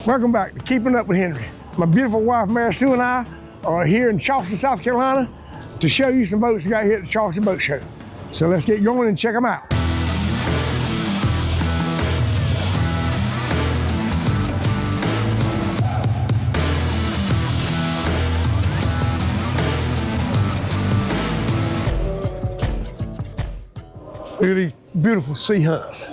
Welcome back to Keeping Up with Henry. My beautiful wife, Mary Sue, and I are here in Charleston, South Carolina to show you some boats we got here at the Charleston Boat Show. So let's get going and check them out. Look at these beautiful Sea Hunts.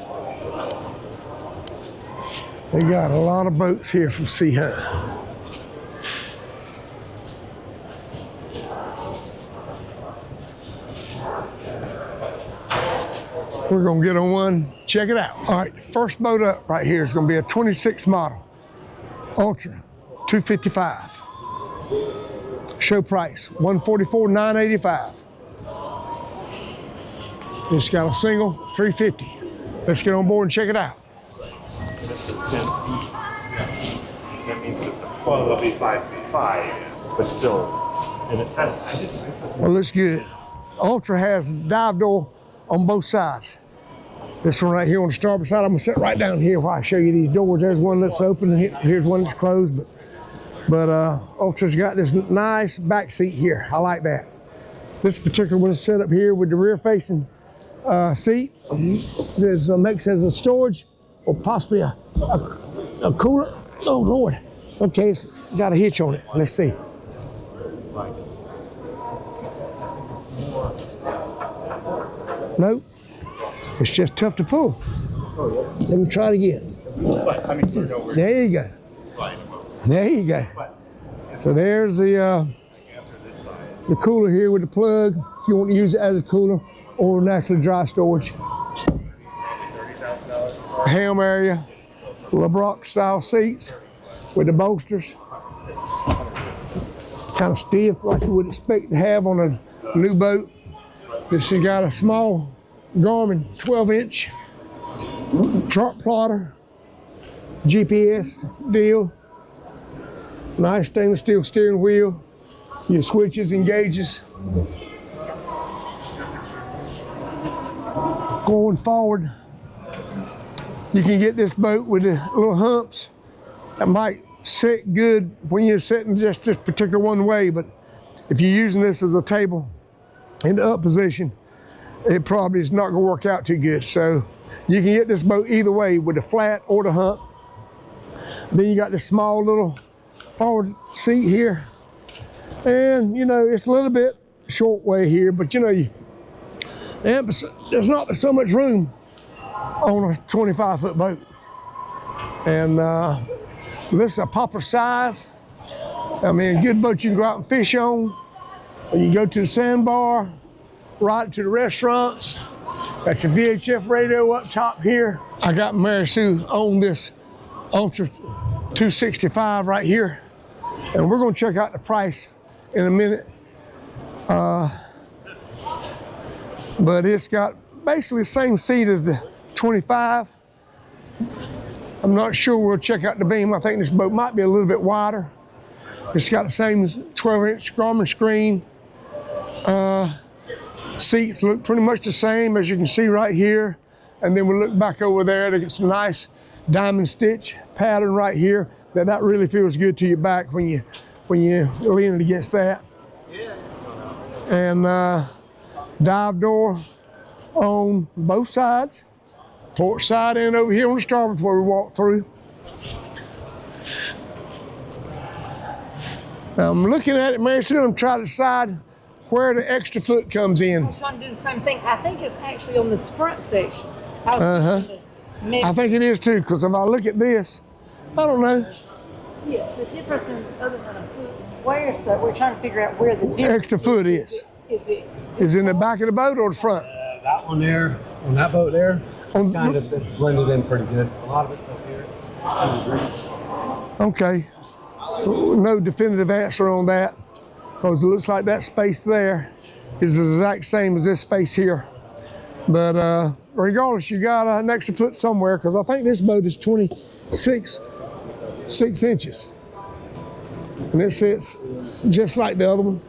They got a lot of boats here from Sea Hunt. We're gonna get on one, check it out. All right, the first boat up right here is gonna be a 26 model, Ultra 255. Show price, $144,985. It's got a single 350. Let's get on board and check it out. That means that the funnel will be 5'5", but still in a tunnel. Well, looks good. Ultra has dive door on both sides. This one right here on the starboard side, I'm gonna sit right down here while I show you these doors. There's one that's open and here's one that's closed. But Ultra's got this nice back seat here. I like that. This particular one is set up here with the rear facing seat. There's makes as a storage or possibly a cooler. Oh Lord. Okay, it's got a hitch on it. Let's see. Nope. It's just tough to pull. Let me try it again. There you go. There you go. So there's the cooler here with the plug if you want to use it as a cooler or naturally dry storage. Helm area, LeBrock style seats with the bolsters. Kind of stiff like you would expect to have on a new boat. This has got a small Garmin 12-inch chart plotter, GPS deal, nice stainless steel steering wheel, your switches and gauges. Going forward, you can get this boat with the little humps that might sit good when you're sitting just this particular one way, but if you're using this as a table in the up position, it probably is not gonna work out too good. So you can get this boat either way with the flat or the hump. Then you got this small little forward seat here. And you know, it's a little bit short way here, but you know, there's not so much room on a 25-foot boat. And this is a popper size. I mean, a good boat you can go out and fish on. Or you can go to the sandbar, ride to the restaurants. Got your VHF radio up top here. I got Mary Sue on this Ultra 265 right here. And we're gonna check out the price in a minute. But it's got basically the same seat as the 25. I'm not sure. We'll check out the beam. I think this boat might be a little bit wider. It's got the same 12-inch Garmin screen. Seats look pretty much the same as you can see right here. And then we look back over there to get some nice diamond stitch pattern right here. That really feels good to your back when you leaning against that. And dive door on both sides. Port side and over here on the starboard where we walk through. Now I'm looking at it, Mary Sue, I'm trying to decide where the extra foot comes in. I'm trying to do the same thing. I think it's actually on this front section. I think it is too, because if I look at this, I don't know. Yeah, the difference in other than a foot, where's the, we're trying to figure out where the extra foot is. Is it? Is it in the back of the boat or the front? That one there, on that boat there, kind of blended in pretty good. A lot of it's up here. Okay. No definitive answer on that, because it looks like that space there is the exact same as this space here. But regardless, you got an extra foot somewhere, because I think this boat is 26 inches. And it sits just like the other one.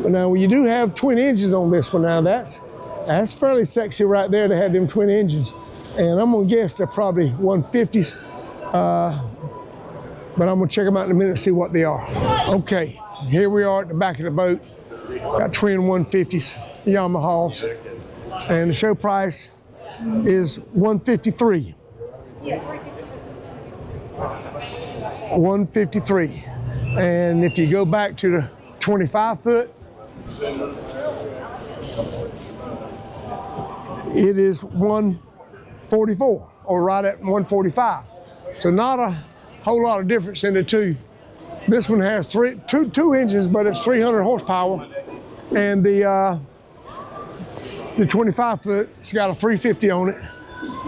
But now when you do have twin engines on this one, now that's fairly sexy right there to have them twin engines. And I'm gonna guess they're probably 150s. but I'm gonna check them out in a minute and see what they are. Okay, here we are at the back of the boat. Got twin 150s, Yamahas, and the show price is $153. 153. And if you go back to the 25 foot, it is 144, or right at 145. So not a whole lot of difference in the two. This one has two engines, but it's 300 horsepower, and the 25 foot, it's got a 350 on it,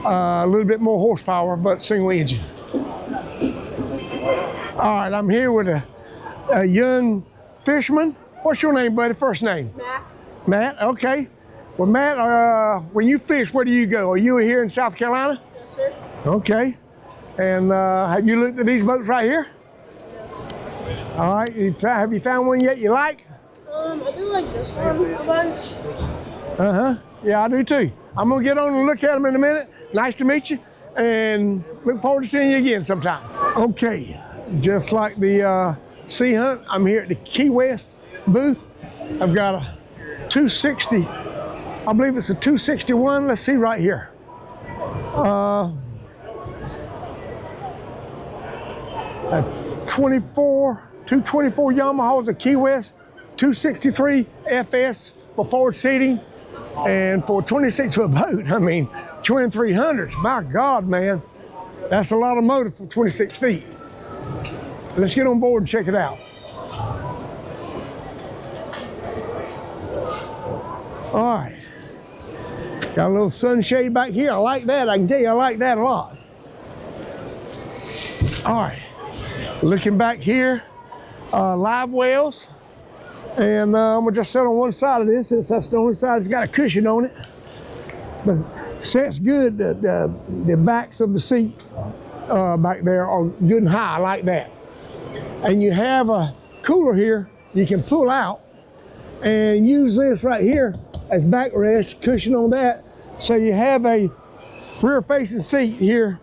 a little bit more horsepower, but single engine. All right, I'm here with a young fisherman. What's your name, buddy? First name? Matt. Matt, okay. Well, Matt, when you fish, where do you go? Are you here in South Carolina? Yes, sir. Okay. And have you looked at these boats right here? Yes. All right. Have you found one yet you like? I do like this one a bunch. Uh-huh. Yeah, I do too. I'm going to get on and look at them in a minute. Nice to meet you, and look forward to seeing you again sometime. Okay. Just like the Sea Hunt, I'm here at the Key West booth. I've got a 260, I believe it's a 261. Let's see right here. 224 Yamahas of Key West, 263 FS for forward seating, and for a 26-foot boat, I mean, 2300s. My God, man, that's a lot of motor for 26 feet. Let's get on board and check it out. All right, got a little sunshade back here. I like that. I can tell you, I like that a lot. All right, looking back here, live wells, and I'm gonna just sit on one side of this since that's the only side that's got a cushion on it. But sets good. The backs of the seat back there are good and high. I like that. And you have a cooler here you can pull out and use this right here as backrest, cushion on that. So you have a rear-facing seat here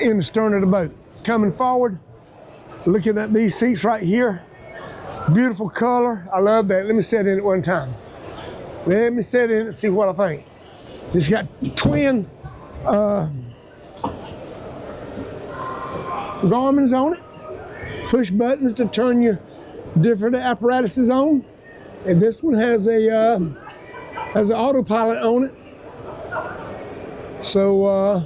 in the stern of the boat. Coming forward, looking at these seats right here, beautiful color. I love that. Let me sit in it one time. Let me sit in it and see what I think. It's got twin Garmin's on it. Push buttons to turn your different apparatuses on. And this one has an autopilot on it. So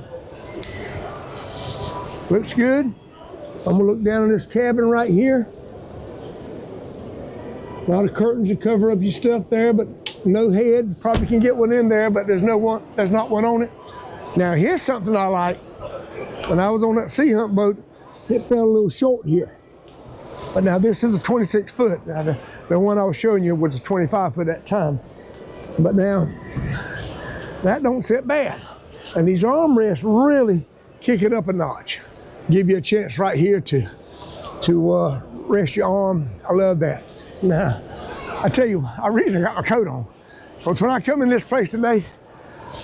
looks good. I'm gonna look down in this cabin right here. A lot of curtains to cover up your stuff there, but no head. Probably can get one in there, but there's not one on it. Now here's something I like. When I was on that Sea Hunt boat, it fell a little short here. But now this is a 26 foot. Now the one I was showing you was a 25 foot at that time. But now that don't sit bad. And these armrests really kick it up a notch. Give you a chance right here to rest your arm. I love that. Now, I tell you, I really got my coat on. Because when I come in this place today,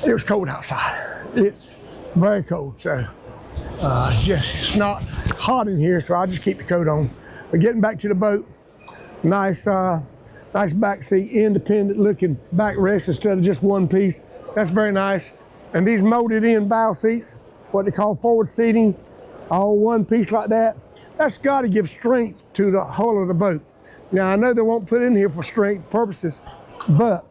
it was cold outside. It's very cold, so it's not hot in here, so I just keep the coat on. But getting back to the boat, nice back seat, independent looking backrest instead of just one piece. That's very nice. And these molded in bow seats, what they call forward seating, all one piece like that, that's got to give strength to the hull of the boat. Now I know they won't put in here for strength purposes, but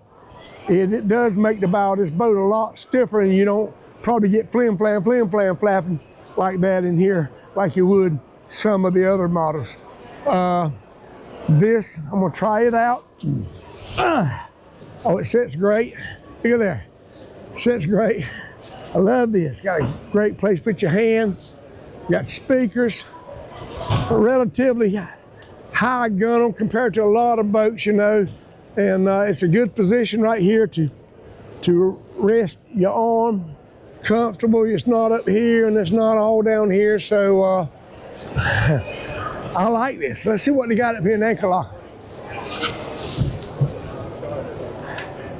it does make the bow of this boat a lot stiffer, and you don't probably get flim flam flapping like that in here like you would some of the other models. This, I'm gonna try it out. Oh, it sits great. Look at there, it sits great. I love this. Got a great place to put your hand. Got speakers, relatively high gunwale compared to a lot of boats, you know, and it's a good position right here to rest your arm. Comfortable. It's not up here and it's not all down here, so I like this. Let's see what they got up here in the ankle locker.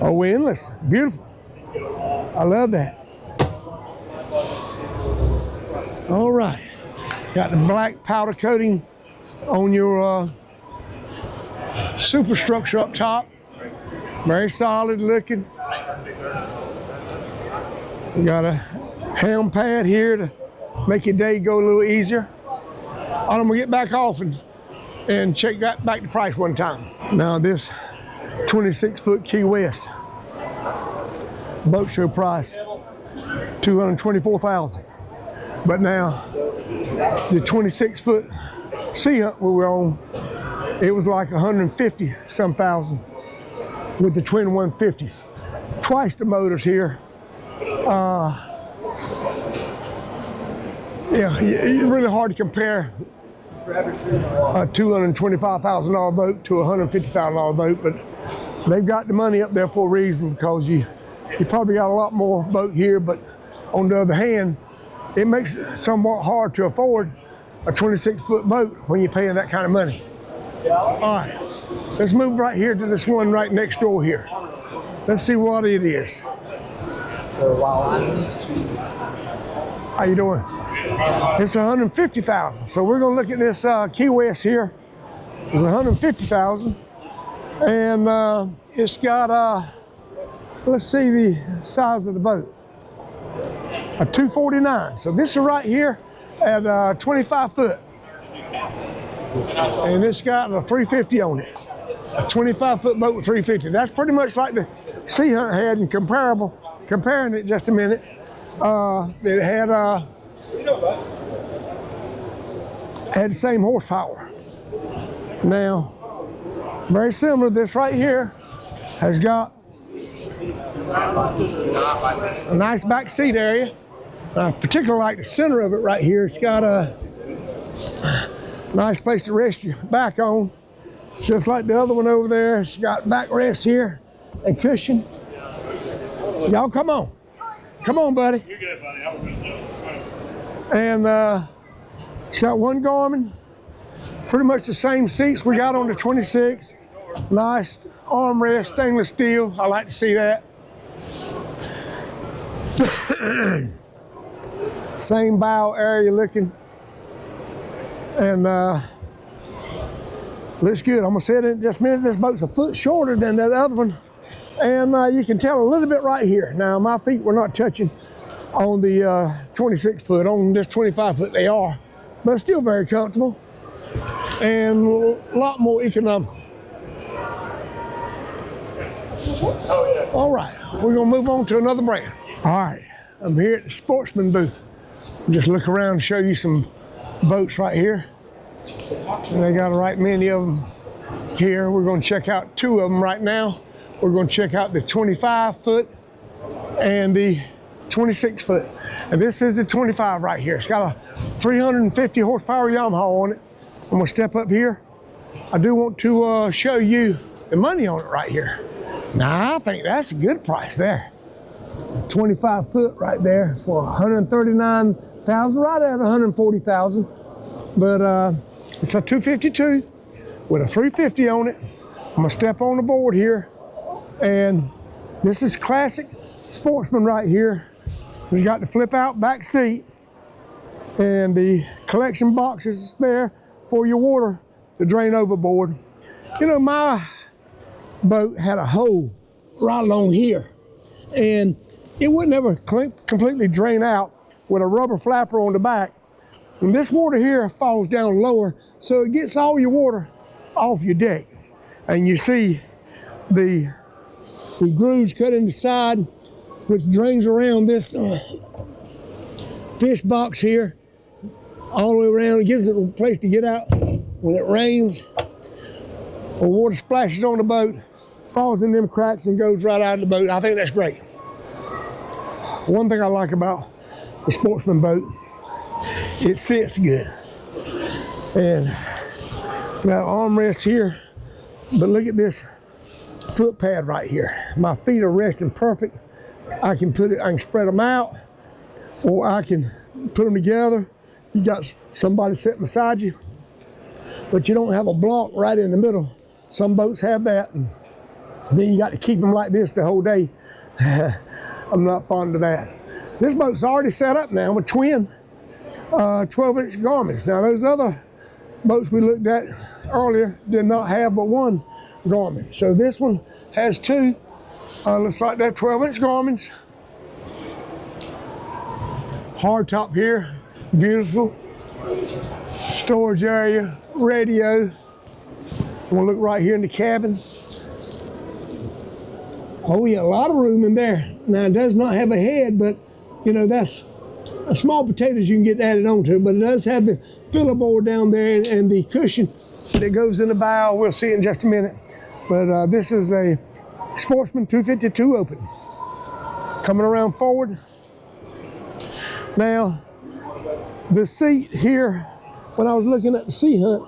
Oh, windlass, beautiful. I love that. All right, Got the black powder coating on your superstructure up top. Very solid looking. You got a helm pad here to make your day go a little easier. I'm gonna get back off and check that back the price one time. Now this 26-foot Key West boat show price, $224,000. But now the 26-foot Sea Hunt we were on, it was like 150 some thousand with the twin 150s. Twice the motors here. Yeah, it's really hard to compare a $225,000 boat to a $150,000 boat, but they've got the money up there for a reason, because you probably got a lot more boat here, but on the other hand, it makes it somewhat hard to afford a 26-foot boat when you're paying that kind of money. All right, let's move right here to this one right next door here. Let's see what it is. How you doing? It's 150,000. So we're gonna look at this Key West here. It's 150,000, and it's got let's see the size of the boat. A 249. So this is right here at 25 foot, and it's got a 350 on it. A 25-foot boat with 350. That's pretty much like the Sea Hunt had, and comparing it just a minute. It had the same horsepower. Now, very similar, this right here has got a nice back seat area. I particularly like the center of it right here. It's got a nice place to rest your back on, just like the other one over there. It's got backrest here and cushion. Y'all come on. Come on, buddy. You're good, buddy. I was going to do. And it's got one Garmin. Pretty much the same seats we got on the 26. Nice armrest, stainless steel. I like to see that. Same bow area looking. And looks good. I'm gonna say it in just a minute. This boat's a foot shorter than that other one. And you can tell a little bit right here. Now my feet were not touching on the 26 foot. On this 25 foot they are, but it's still very comfortable and a lot more economical. All right, we're gonna move on to another brand. All right, I'm here at the Sportsman booth. Just look around and show you some boats right here. And they got a right many of them here. We're gonna check out two of them right now. We're gonna check out the 25 foot and the 26 foot. And this is the 25 right here. It's got a 350 horsepower Yamaha on it. I'm gonna step up here. I do want to show you the money on it right here. Now I think that's a good price there. 25 foot right there for 139,000, right at 140,000. But it's a 252 with a 350 on it. I'm gonna step on the board here, and this is classic Sportsman right here. We got the flip out back seat and the collection boxes there for your water to drain overboard. You know, my boat had a hole right along here, and it would never completely drain out with a rubber flapper on the back. And this water here falls down lower, so it gets all your water off your deck. And you see the grooves cut in the side, which drains around this fish box here, all the way around. It gives it a place to get out when it rains or water splashes on the boat, falls in them cracks and goes right out of the boat. I think that's great. One thing I like about the Sportsman boat, it sits good. And got armrest here, but look at this foot pad right here. My feet are resting perfect. I can spread them out, or I can put them together. You got somebody sitting beside you, but you don't have a block right in the middle. Some boats have that, and then you got to keep them like this the whole day. I'm not fond of that. This boat's already set up now with twin 12-inch garments. Now those other boats we looked at earlier did not have but one garment. So this one has two. Looks like they're 12-inch garments. Hard top here, beautiful. Storage area, radio. We'll look right here in the cabin. Oh yeah, a lot of room in there. Now it does not have a head, but you know, that's a small potatoes you can get added onto, but it does have the filler board down there and the cushion that goes in the bow. We'll see it in just a minute. But this is a Sportsman 252 open. Coming around forward. Now, the seat here, when I was looking at the Sea Hunt,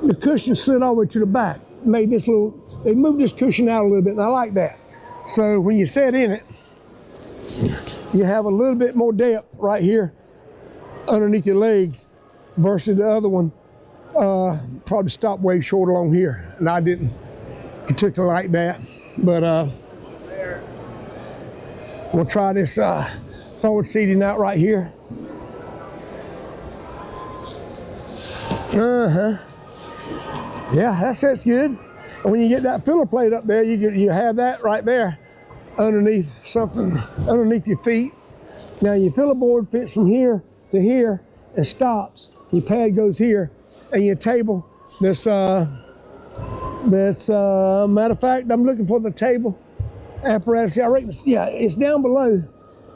the cushion slid all the way to the back. Made this little, they moved this cushion out a little bit, and I like that. So when you sit in it, you have a little bit more depth right here underneath your legs versus the other one probably stopped way short along here, and I didn't particularly like that. But we'll try this forward seating out right here. Yeah, that sits good. And when you get that filler plate up there, you have that right there underneath something, underneath your feet. Now your filler board fits from here to here and stops. Your pad goes here, and your table, matter of fact, I'm looking for the table apparatus. I reckon, yeah, it's down below,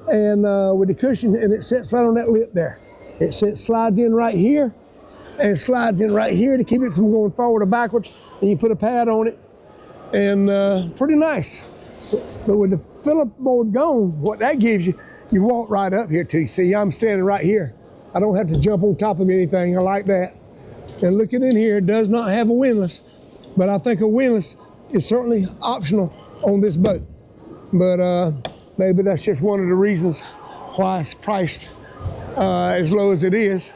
and with the cushion, and it sits right on that lip there. It slides in right here, and slides in right here to keep it from going forward or backwards. And you put a pad on it, and pretty nice. But with the filler board gone, what that gives you, you walk right up here too. See, I'm standing right here. I don't have to jump on top of anything. I like that. And looking in here, it does not have a windlass, but I think a windlass is certainly optional on this boat. But maybe that's just one of the reasons why it's priced as low as it is,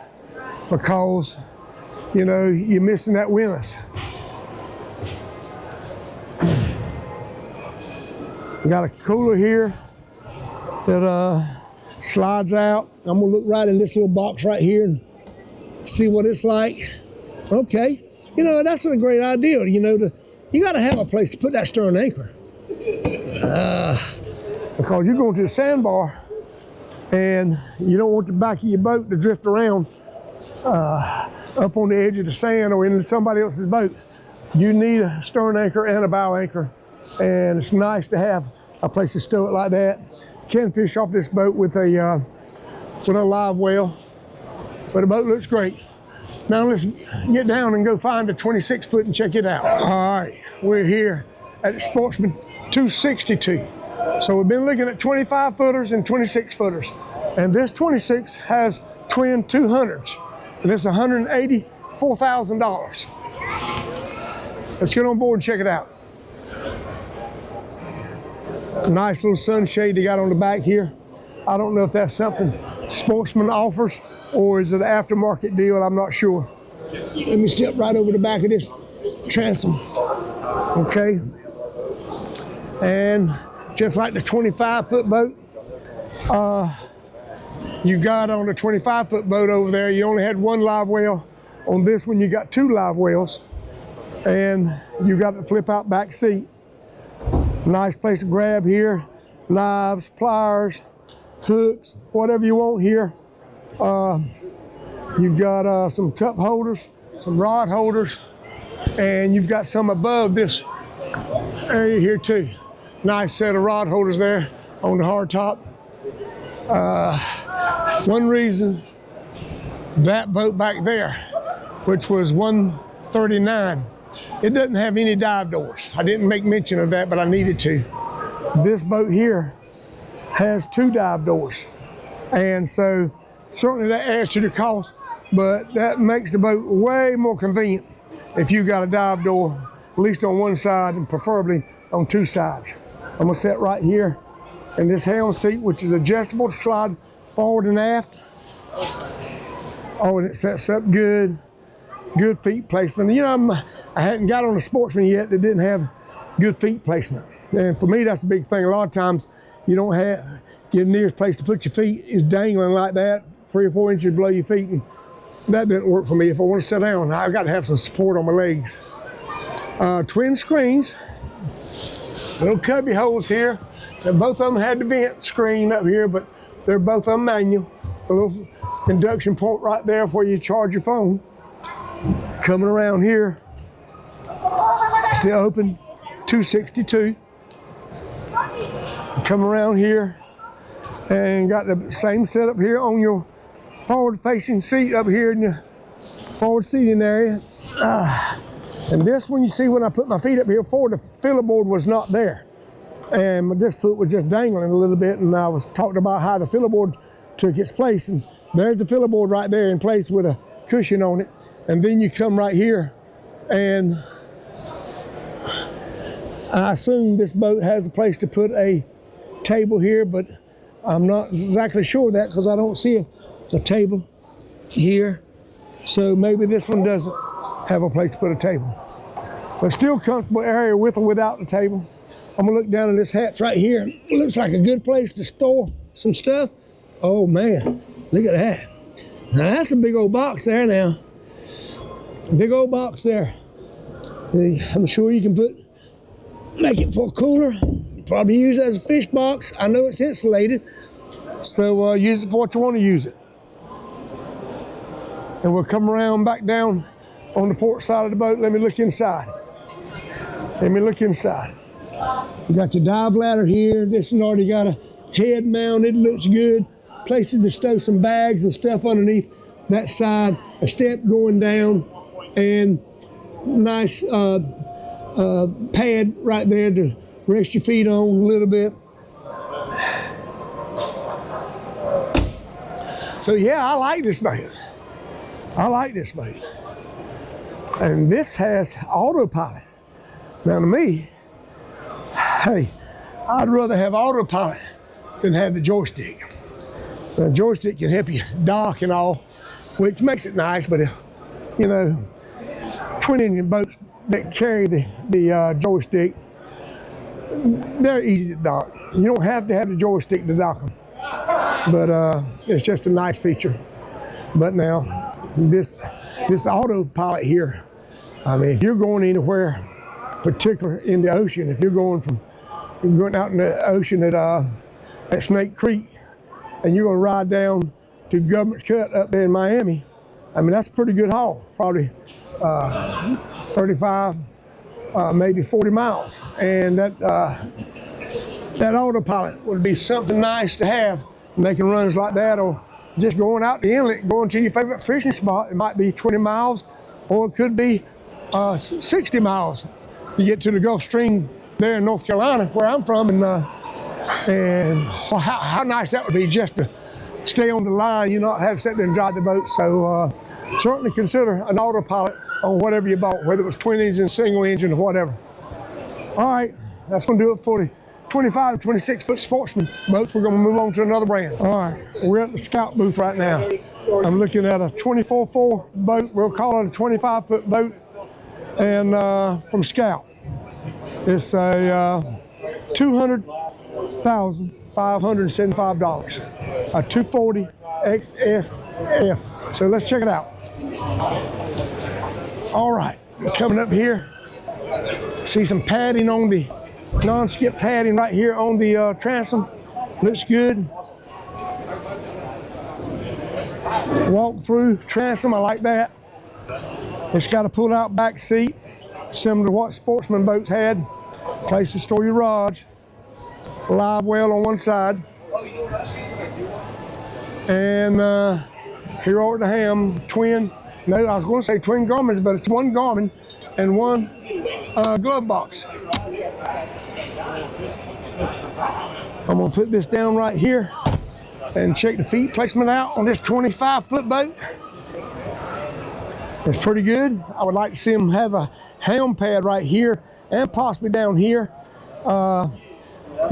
because, you know, you're missing that windlass. We got a cooler here that slides out. I'm gonna look right in this little box right here and see what it's like. Okay, you know, that's a great idea. You know, you gotta have a place to put that stern anchor. Because you're going to the sandbar and you don't want the back of your boat to drift around up on the edge of the sand or into somebody else's boat. You need a stern anchor and a bow anchor, and it's nice to have a place to stow it like that. You can fish off this boat with a live well, but the boat looks great. Now let's get down and go find a 26-foot and check it out. All right, we're here at the Sportsman 262. So we've been looking at 25-footers and 26-footers. And this 26 has twin 200s. And it's $184,000. Let's get on board and check it out. Nice little sunshade they got on the back here. I don't know if that's something Sportsman offers or is it an aftermarket deal, I'm not sure. Let me step right over the back of this transom. Okay. And just like the 25-foot boat, you got on the 25-foot boat over there, you only had one live well. On this one, you got two live wells, and you got the flip-out back seat. Nice place to grab here, knives, pliers, hooks, whatever you want here. You've got some cup holders, some rod holders, and you've got some above this area here too. Nice set of rod holders there on the hard top. One reason that boat back there, which was 139, it doesn't have any dive doors. I didn't make mention of that, but I needed to. This boat here has two dive doors. And so certainly that adds to the cost, but that makes the boat way more convenient if you got a dive door, at least on one side and preferably on two sides. I'm gonna sit right here in this helm seat, which is adjustable to slide forward and aft. Oh, and it sets up good. Good feet placement. You know, I hadn't got on a Sportsman yet that didn't have good feet placement. And for me, that's a big thing. A lot of times you don't have, get the nearest place to put your feet is dangling like that, 3 or 4 inches below your feet. And that didn't work for me. If I want to sit down, I've got to have some support on my legs. Twin screens, little cubby holes here. And both of them had the vent screen up here, but they're both of them manual. A little induction port right there where you charge your phone. Coming around here, still open, 262. Come around here and got the same setup here on your forward facing seat up here in the forward seating area. And this one, you see when I put my feet up here forward, the filler board was not there. And this foot was just dangling a little bit, and I was talking about how the filler board took its place. And there's the filler board right there in place with a cushion on it. And then you come right here, and I assume this boat has a place to put a table here, but I'm not exactly sure of that because I don't see a table here. So maybe this one doesn't have a place to put a table. But still comfortable area with or without the table. I'm gonna look down in this hatch right here. It looks like a good place to store some stuff. Oh man, look at that. Now that's a big old box there now. Big old box there. I'm sure you can make it for a cooler. Probably use it as a fish box. I know it's insulated, so use it for what you want to use it. And we'll come around back down on the port side of the boat. Let me look inside. Let me look inside. You got your dive ladder here. This has already got a head mounted, looks good. Places to stow some bags and stuff underneath that side. A step going down, and nice pad right there to rest your feet on a little bit. So yeah, I like this boat. I like this boat. And this has autopilot. Now to me, hey, I'd rather have autopilot than have the joystick. The joystick can help you dock and all, which makes it nice, but you know, twin engine boats that carry the joystick, they're easy to dock. You don't have to have the joystick to dock them, but it's just a nice feature. But now, this autopilot here, I mean, if you're going anywhere, particularly in the ocean, if you're going out in the ocean at Snake Creek, and you're gonna ride down to Government Cut up there in Miami, I mean, that's a pretty good haul, probably 35, maybe 40 miles. And that autopilot would be something nice to have, making runs like that, or just going out the inlet, going to your favorite fishing spot. It might be 20 miles, or it could be 60 miles to get to the Gulf Stream there in North Carolina, where I'm from. And well, how nice that would be just to stay on the line, you not have to sit there and drive the boat. So certainly consider an autopilot on whatever you bought, whether it was twin engine, single engine, or whatever. All right, that's gonna do it for the 25 to 26 foot Sportsman boats. We're gonna move on to another brand. All right, we're at the Scout booth right now. I'm looking at a 24-4 boat. We'll call it a 25 foot boat, and from Scout. It's a $200,575, a 240 XSF. So let's check it out. All right, coming up here, see some padding on the non-skip padding right here on the transom. Looks good. Walk through transom, I like that. It's got a pull-out back seat, similar to what Sportsman Boats had. Place to store your rods. Live well on one side. And here over the ham, twin. No, I was going to say twin Garmins, but it's one Garmin and one glove box. I'm going to put this down right here and check the feet placement out on this 25-foot boat. It's pretty good. I would like to see them have a helm pad right here and possibly down here. To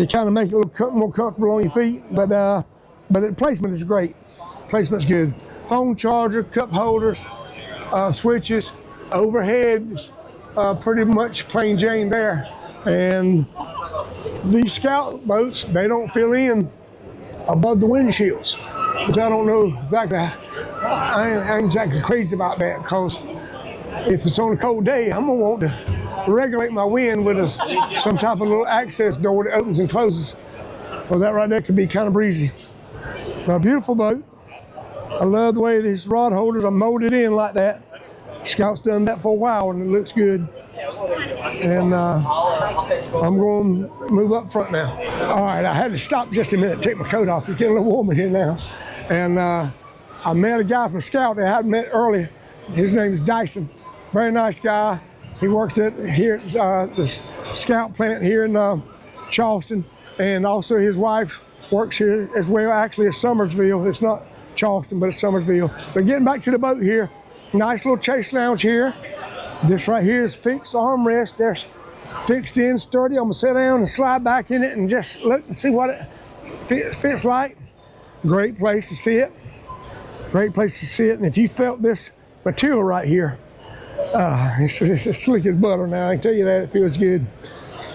kind of make it a little more comfortable on your feet, but the placement is great. Placement's good. Phone charger, cup holders, switches, overhead, pretty much plain Jane there. And these Scout boats, they don't fill in above the windshields, which I don't know exactly. I ain't exactly crazy about that, because if it's on a cold day, I'm gonna want to regulate my wind with some type of little access door that opens and closes. Well, that right there could be kind of breezy. But a beautiful boat. I love the way these rod holders are molded in like that. Scout's done that for a while and it looks good. And I'm going to move up front now. All right, I had to stop just a minute, take my coat off. It's getting a little warm in here now. And I met a guy from Scout that I hadn't met earlier. His name is Dyson. Very nice guy. He works here at the Scout plant here in Charleston. And also his wife works here as well, actually at Summersville. It's not Charleston, but it's Summersville. But getting back to the boat here, nice little chase lounge here. This right here is fixed armrest. There's fixed in, sturdy. I'm gonna sit down and slide back in it and just look and see what it fits like. Great place to see it. Great place to see it. And if you felt this material right here, it's as slick as butter now. I can tell you that, it feels good.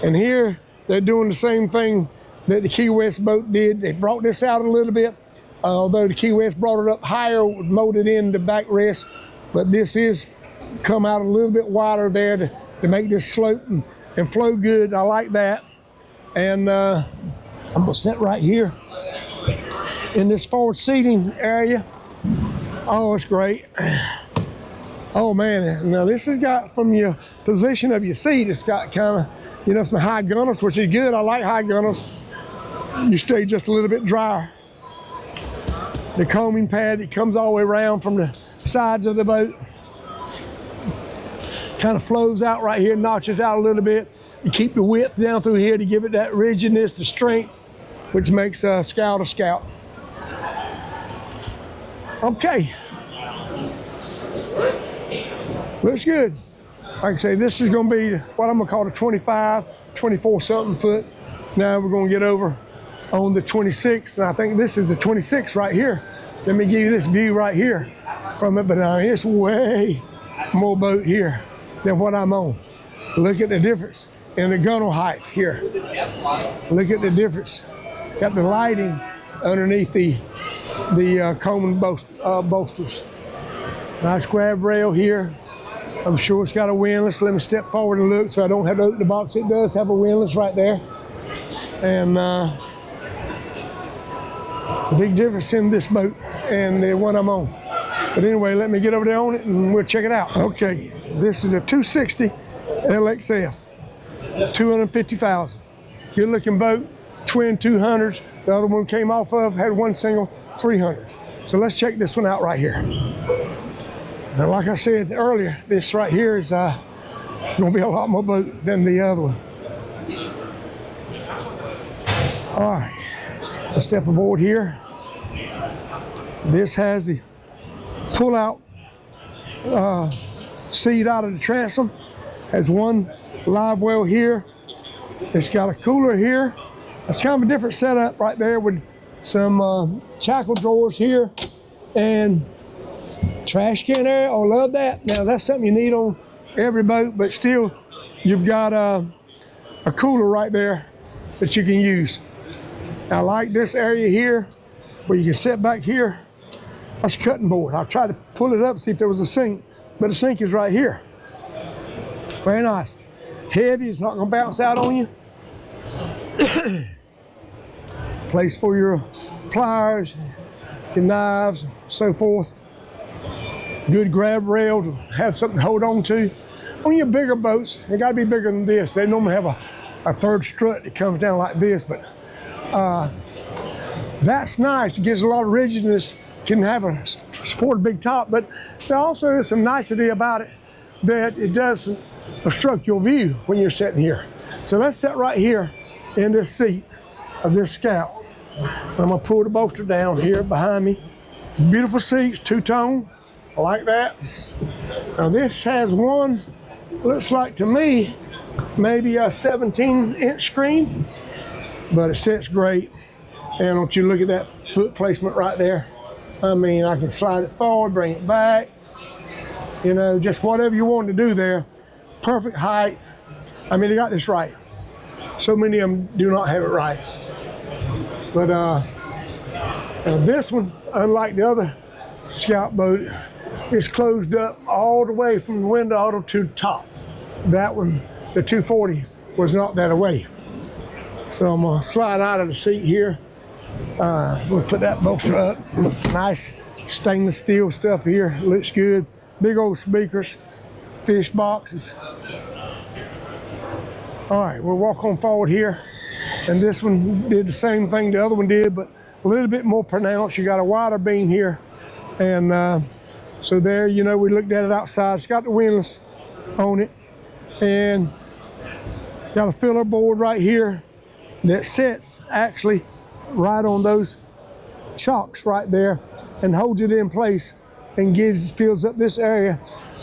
And here, they're doing the same thing that the Key West boat did. They brought this out a little bit, although the Key West brought it up higher, molded in the backrest. But this is come out a little bit wider there to make this slope and flow good. I like that. And I'm gonna sit right here in this forward seating area. Oh, it's great. Oh man, now this has got, from your position of your seat, it's got kind of, you know, some high gunnels, which is good. I like high gunnels. You stay just a little bit drier. The combing pad that comes all the way around from the sides of the boat kind of flows out right here, notches out a little bit. You keep the width down through here to give it that rigidness, the strength, which makes a Scout a Scout. Okay. Looks good. Like I say, this is gonna be what I'm gonna call the 25, 24 something foot. Now we're gonna get over on the 26, and I think this is the 26 right here. Let me give you this view right here from it, but now it's way more boat here than what I'm on. Look at the difference in the gunnel height here. Look at the difference. Got the lighting underneath the combing bolsters. Nice grab rail here. I'm sure it's got a windlass. Let me step forward and look so I don't have to open the box. It does have a windlass right there. And big difference in this boat and the one I'm on. But anyway, let me get over there on it and we'll check it out. Okay, this is a 260 LXF, 250,000. Good looking boat, twin 200s. The other one came off of, had one single 300. So let's check this one out right here. Now, like I said earlier, this right here is gonna be a lot more boat than the other one. All right, let's step aboard here. This has the pull-out seat out of the transom. Has one live well here. It's got a cooler here. It's kind of a different setup right there with some tackle drawers here and trash can area. Oh, love that. Now that's something you need on every boat, but still you've got a cooler right there that you can use. I like this area here where you can sit back here. That's a cutting board. I'll try to pull it up, see if there was a sink, but the sink is right here. Very nice. Heavy, it's not gonna bounce out on you. Place for your pliers, your knives, so forth. Good grab rail to have something to hold on to. On your bigger boats, they gotta be bigger than this. They normally have a third strut that comes down like this, but that's nice. It gives a lot of rigidness. Can have a support a big top, but there also is some nicety about it that it doesn't obstruct your view when you're sitting here. So let's sit right here in this seat of this Scout. I'm gonna pull the bolster down here behind me. Beautiful seats, two-tone. I like that. Now this has one, looks like to me, maybe a 17-inch screen, but it sits great. And don't you look at that foot placement right there? I mean, I can slide it forward, bring it back. You know, just whatever you want to do there. Perfect height. I mean, they got this right. So many of them do not have it right. But Now this one, unlike the other Scout boat, is closed up all the way from the window to the top. That one, the 240, was not that way. So I'm gonna slide out of the seat here. We'll put that bolster up. Nice stainless steel stuff here, looks good. Big old speakers, fish boxes. All right, we'll walk on forward here. And this one did the same thing the other one did, but a little bit more pronounced. You got a wider beam here. And so there, you know, we looked at it outside. It's got the windlass on it. And got a filler board right here that sits actually right on those chocks right there and holds it in place and fills up this area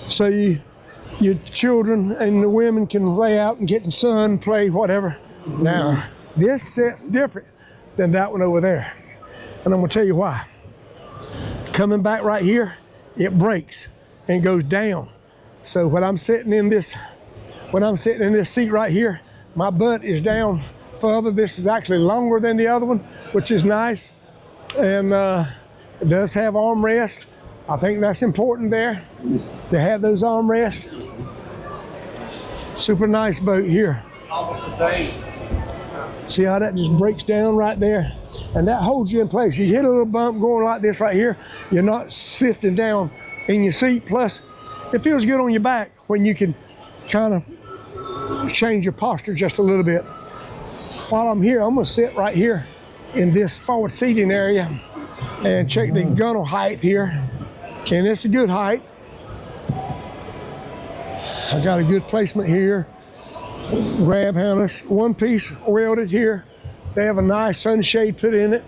so your children and the women can lay out and get in the sun, play, whatever. Now, this sits different than that one over there. And I'm gonna tell you why. Coming back right here, it breaks and goes down. So when I'm sitting in this seat right here, my butt is down further. This is actually longer than the other one, which is nice. And it does have armrests. I think that's important there, to have those armrests. Super nice boat here. See how that just breaks down right there? And that holds you in place. You hit a little bump going like this right here, you're not sifting down in your seat. Plus, it feels good on your back when you can kind of change your posture just a little bit. While I'm here, I'm gonna sit right here in this forward seating area and check the gunnel height here. And it's a good height. I got a good placement here. Grab handles, one piece welded here. They have a nice sunshade put in it.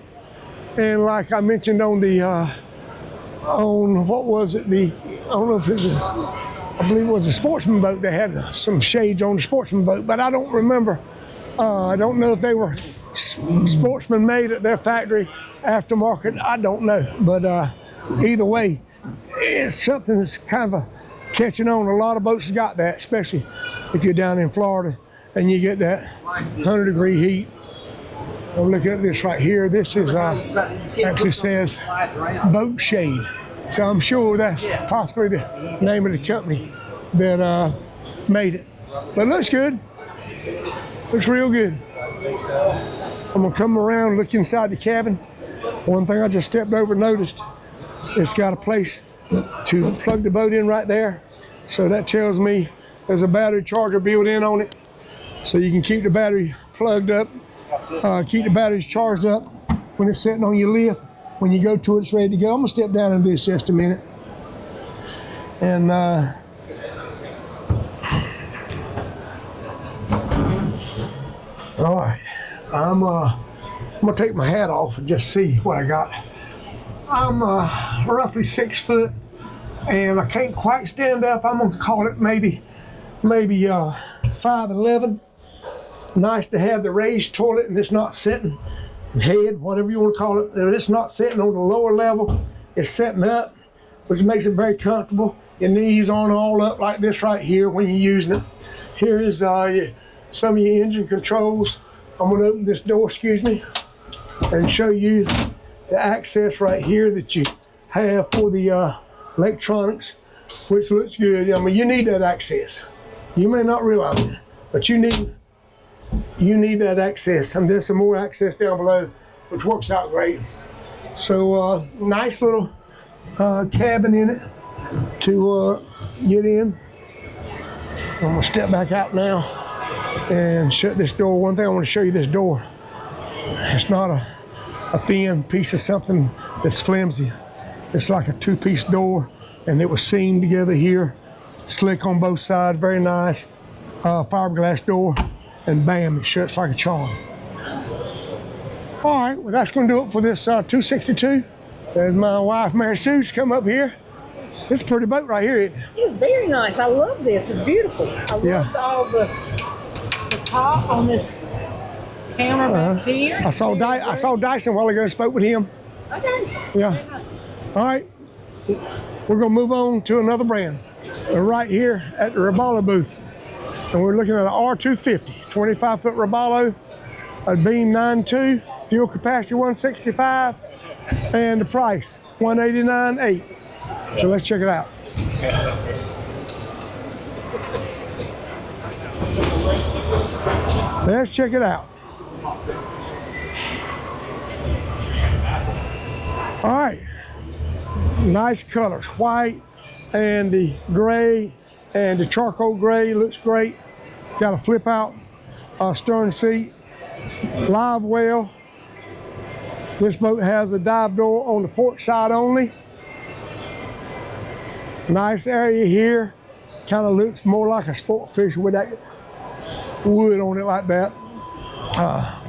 And like I mentioned on the, on what was it? I don't know if it was, I believe it was a Sportsman boat. They had some shades on the Sportsman boat, but I don't remember. I don't know if they were Sportsman made at their factory, aftermarket, I don't know. But either way, it's something that's kind of catching on. A lot of boats got that, especially if you're down in Florida and you get that 100-degree heat. I'm looking at this right here. This is actually says boat shade. So I'm sure that's possibly the name of the company that made it. But it looks good. Looks real good. I'm gonna come around, look inside the cabin. One thing I just stepped over and noticed, it's got a place to plug the boat in right there. So that tells me there's a battery charger built in on it. So you can keep the battery plugged up, keep the batteries charged up when it's sitting on your lift. When you go to it, it's ready to go. I'm gonna step down into this just a minute. And all right, I'm gonna take my hat off and just see what I got. I'm roughly 6 foot, and I can't quite stand up. I'm gonna call it maybe 5'11". Nice to have the raised toilet, and it's not sitting head, whatever you want to call it. It's not sitting on the lower level. It's sitting up, which makes it very comfortable. Your knees aren't all up like this right here when you're using it. Here is some of your engine controls. I'm going to open this door, excuse me, and show you the access right here that you have for the electronics, which looks good. I mean, you need that access. You may not realize it, but you need that access. And there's some more access down below, which works out great. So nice little cabin in it to get in. I'm gonna step back out now and shut this door. One thing I want to show you, this door. It's not a thin piece of something that's flimsy. It's like a two-piece door, and it was seamed together here. Slick on both sides, very nice. Fiberglass door, and bam, it shuts like a charm. All right, well, that's gonna do it for this 262. There's my wife, Mary Sue's come up here. It's a pretty boat right here, isn't it? It's very nice. I love this. It's beautiful. I love all the top on this camera back here. I saw Dyson a while ago and spoke with him. Okay. Yeah. All right. We're gonna move on to another brand. We're right here at the Robalo booth. And we're looking at an R250, 25-foot Robalo, a beam 9.2, fuel capacity 165, And the price, $189.8. So let's check it out. Let's check it out. All right, nice colors, white and the gray and the charcoal gray looks great. Got a flip out stern seat, live well. This boat has a dive door on the port side only. Nice area here. Kind of looks more like a sport fish with that wood on it like that.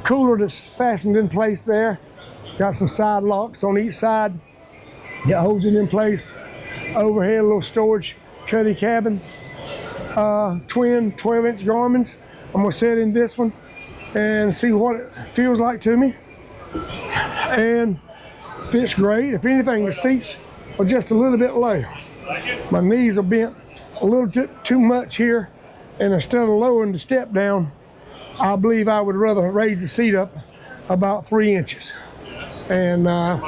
Cooler that's fastened in place there. Got some side locks on each side that holds it in place. Overhead, a little storage cuddy cabin. Twin 12-inch Garmins. I'm gonna set in this one and see what it feels like to me. And fits great. If anything, the seats are just a little bit low. My knees are bent a little too much here, and instead of lowering the step down, I believe I would rather raise the seat up about 3 inches. And I'm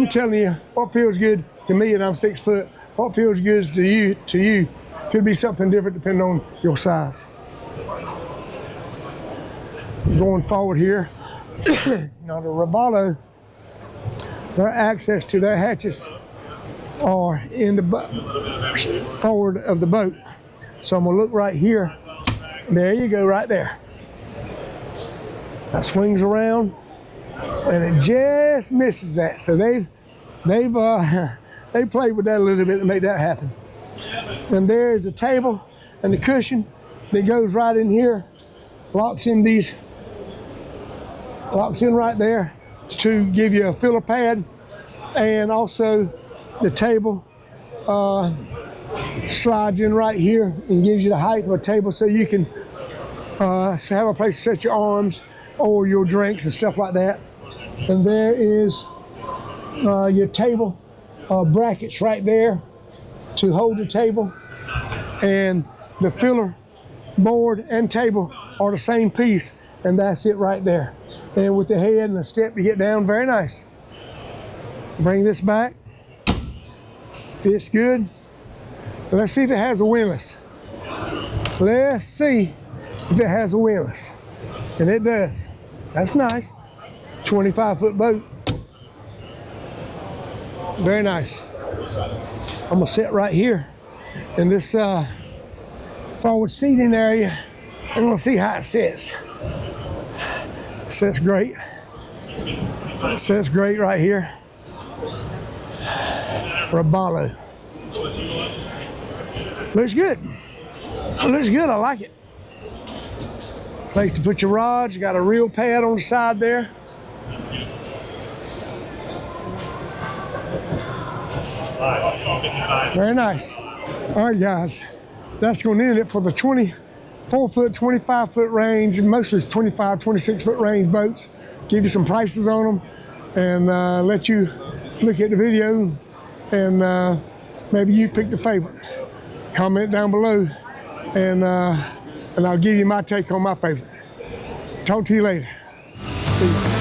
telling you, what feels good to me, and I'm 6 foot, what feels good to you could be something different depending on your size. Going forward here, now the Robalo, their access to their hatches are in the forward of the boat. So I'm gonna look right here. There you go, right there. That swings around, and it just misses that. So they played with that a little bit to make that happen. And there's the table and the cushion that goes right in here, locks in right there to give you a filler pad, and also the table slides in right here and gives you the height of a table so you can have a place to set your arms or your drinks and stuff like that. And there is your table brackets right there to hold the table, and the filler board and table are the same piece, and that's it right there. And with the head and the step to get down, very nice. Bring this back. Fits good. Let's see if it has a windlass. Let's see if it has a windlass. And it does. That's nice. 25-foot boat. Very nice. I'm gonna sit right here in this forward seating area. I'm gonna see how it sits. It sits great. It sits great right here. Robalo. Looks good. Looks good, I like it. Place to put your rods. You got a reel pad on the side there. Very nice. All right, guys. That's going to end it for the 24-foot, 25-foot range, and mostly it's 25, 26-foot range boats. Give you some prices on them, and let you look at the video, and maybe you picked a favorite. Comment down below, and I'll give you my take on my favorite. Talk to you later. See you.